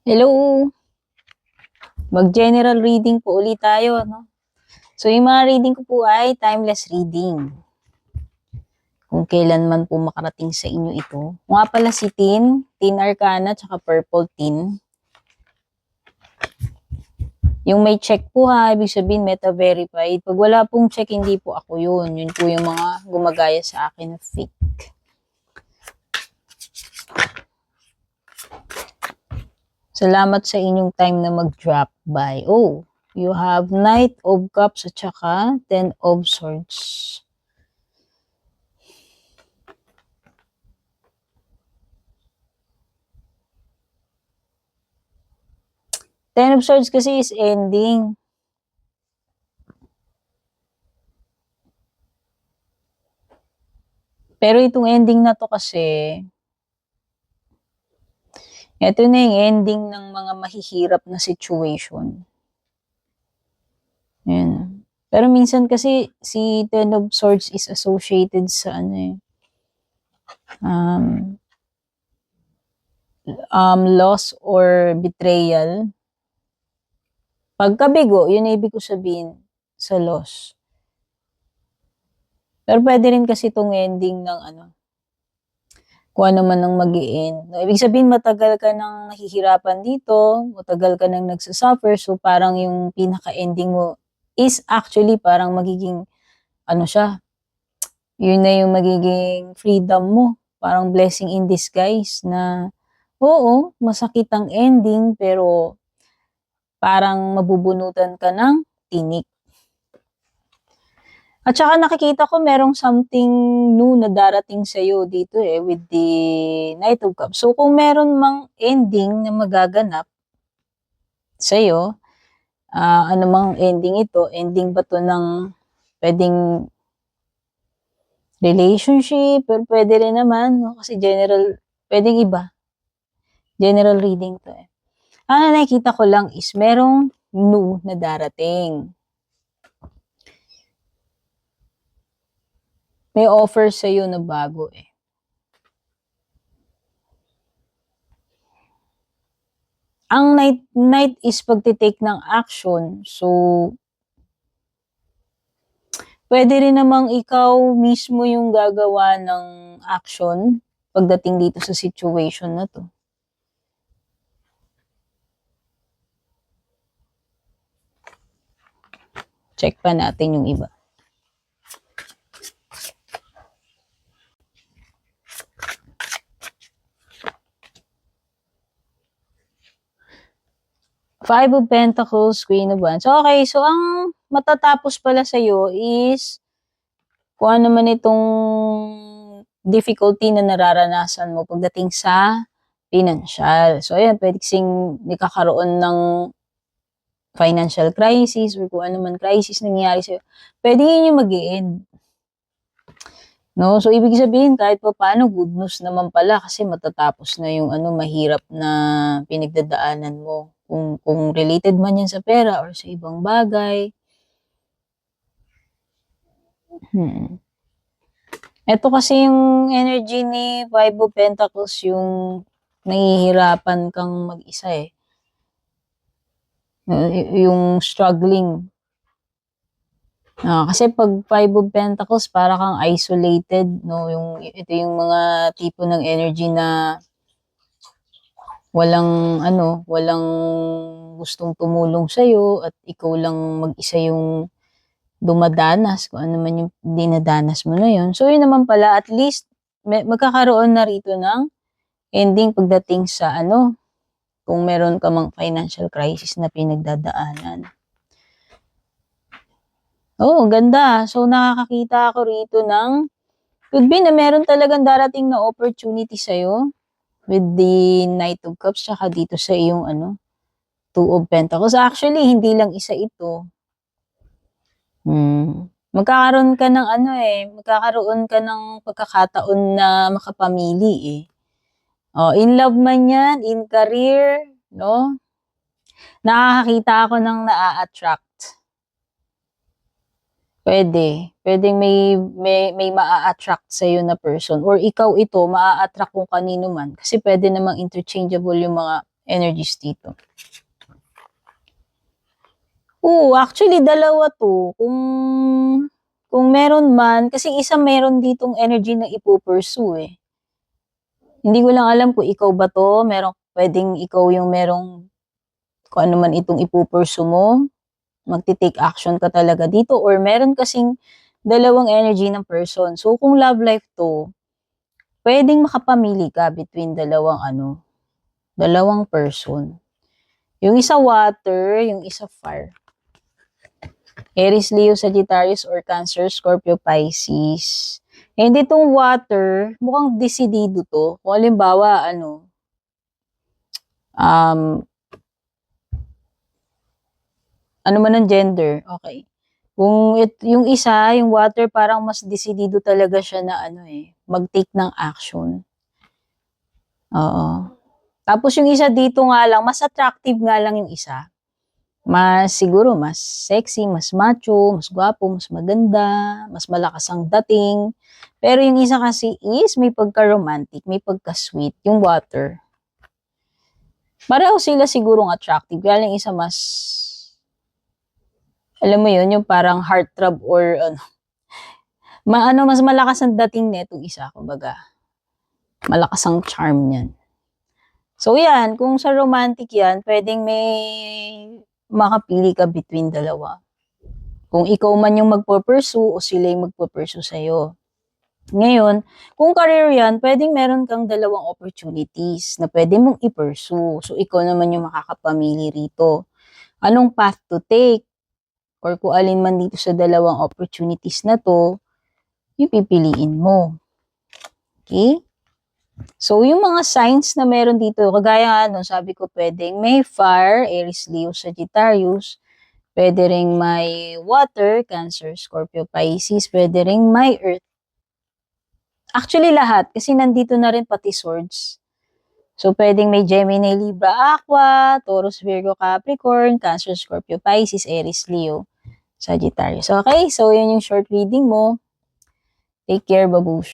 Hello! Mag-general reading po ulit tayo, no? So, yung mga reading ko po ay timeless reading. Kung kailan man po makarating sa inyo ito. Nga pala si Tin Arcana, tsaka Purple Tin. Yung may check po ha, ibig sabihin meta-verified. Pag wala pong check, hindi po ako yun. Yun po yung mga gumagaya sa akin na fake. Salamat sa inyong time na mag-drop by. Oh, you have Knight of Cups at saka Ten of Swords. Ten of Swords kasi is ending. Pero itong ending na to kasi, ito na yung ending ng mga mahihirap na situation. Yan. Pero minsan kasi si Ten of Swords is associated sa loss or betrayal. Pagkabigo, yun ay ibig ko sabihin sa loss. Pero pwede rin kasi itong ending ng kung ano man ang mag-i-end. No, ibig sabihin, matagal ka nang nahihirapan dito, matagal ka nang nagsasuffer, so parang yung pinaka-ending mo is actually parang magiging, siya, yun na yung magiging freedom mo. Parang blessing in disguise na, oo, masakit ang ending, pero parang mabubunutan ka ng tinik. At saka nakikita ko merong something new na darating sa'yo dito with the Knight of Cups. So kung meron mang ending na magaganap sa'yo, ano mang ending ito, ending ba to ng pwedeng relationship, pero pwede rin naman, no? Kasi general, pwedeng iba. General reading to Ang nakikita ko lang is merong new na darating. May offer sa'yo na bago Ang night is pagtitake ng action. So, pwede rin namang ikaw mismo yung gagawa ng action pagdating dito sa situation na to. Check pa natin yung iba. Five of Pentacles, Queen of Wands. Okay, so ang matatapos pala sa'yo is kung ano man itong difficulty na nararanasan mo pagdating sa financial. So, ayan, pwede kasing nakakaroon ng financial crisis or kung ano man crisis nangyayari sa'yo. Pwede yun yung mag-i-end. No? So, ibig sabihin, kahit pa paano, good news naman pala kasi matatapos na yung mahirap na pinagdadaanan mo. Kung related man yan sa pera or sa ibang bagay. Ito kasi yung energy ni Five of Pentacles, yung nahihirapan kang mag-isa yung struggling. Kasi pag Five of Pentacles, para kang isolated, no? Ito yung mga tipo ng energy na walang gustong tumulong sa'yo at ikaw lang mag-isa yung dumadanas, kung ano man yung dinadanas mo na yun. So, yun naman pala, at least, magkakaroon na rito ng ending pagdating sa kung meron ka mang financial crisis na pinagdadaanan. Oh, ganda. So, nakakakita ako rito ng could be na meron talagang darating na opportunity sa'yo with the Knight of Cups tsaka dito sa iyong Two of Pentacles. Actually, hindi lang isa ito. Magkakaroon ka ng magkakaroon ka ng pagkakataon na makapamili in love man yan, in career, no? Nakakakita ako ng naa-attract. Pwedeng may maa-attract sa'yo na person or ikaw ito maa-attract kung kanino man kasi pwede namang interchangeable yung mga energies dito. Oo, actually dalawa to. Kung meron man, kasi isa meron ditong energy na ipupursue eh. Hindi ko lang alam kung ikaw ba to, pwedeng ikaw yung merong kung ano man itong ipupursue mo, magti-take action ka talaga dito, or meron kasing dalawang energy ng person. So kung love life to, pwedeng makapamili ka between dalawang person. Yung isa water, yung isa fire. Aries, Leo, Sagittarius, or Cancer, Scorpio, Pisces. And itong water, mukhang desidido to. Kung halimbawa, ano man ang gender, okay. Kung yung isa, yung water, parang mas desidido talaga siya na mag-take ng action. Oo. Tapos yung isa dito nga lang, mas attractive nga lang yung isa. Siguro mas sexy, mas macho, mas gwapo, mas maganda, mas malakas ang dating. Pero yung isa kasi is may pagka-romantic, may pagka-sweet, yung water. Pareho sila sigurong attractive. Kaya yung isa mas, alam mo yun, yung parang heartthrob or mas malakas ang dating netong isa, kumbaga. Malakas ang charm niyan. So yan, kung sa romantic yan, pwedeng may makapili ka between dalawa. Kung ikaw man yung magpo-pursue o sila yung magpo-pursue sa'yo. Ngayon, kung career yan, pwedeng meron kang dalawang opportunities na pwede mong i-pursue. So, ikaw naman yung makakapamili rito. Anong path to take? Or kung alin man dito sa dalawang opportunities na to, yung pipiliin mo. Okay? So, yung mga signs na meron dito, kagaya nga, sabi ko pwedeng may fire, Aries, Leo, Sagittarius, pwede ring may water, Cancer, Scorpio, Pisces, pwede ring may earth. Actually, lahat, kasi nandito na rin pati swords. So, pwedeng may Gemini, Libra, Aqua, Taurus, Virgo, Capricorn, Cancer, Scorpio, Pisces, Aries, Leo, Sagittarius. Okay, so yun yung short reading mo. Take care, babush.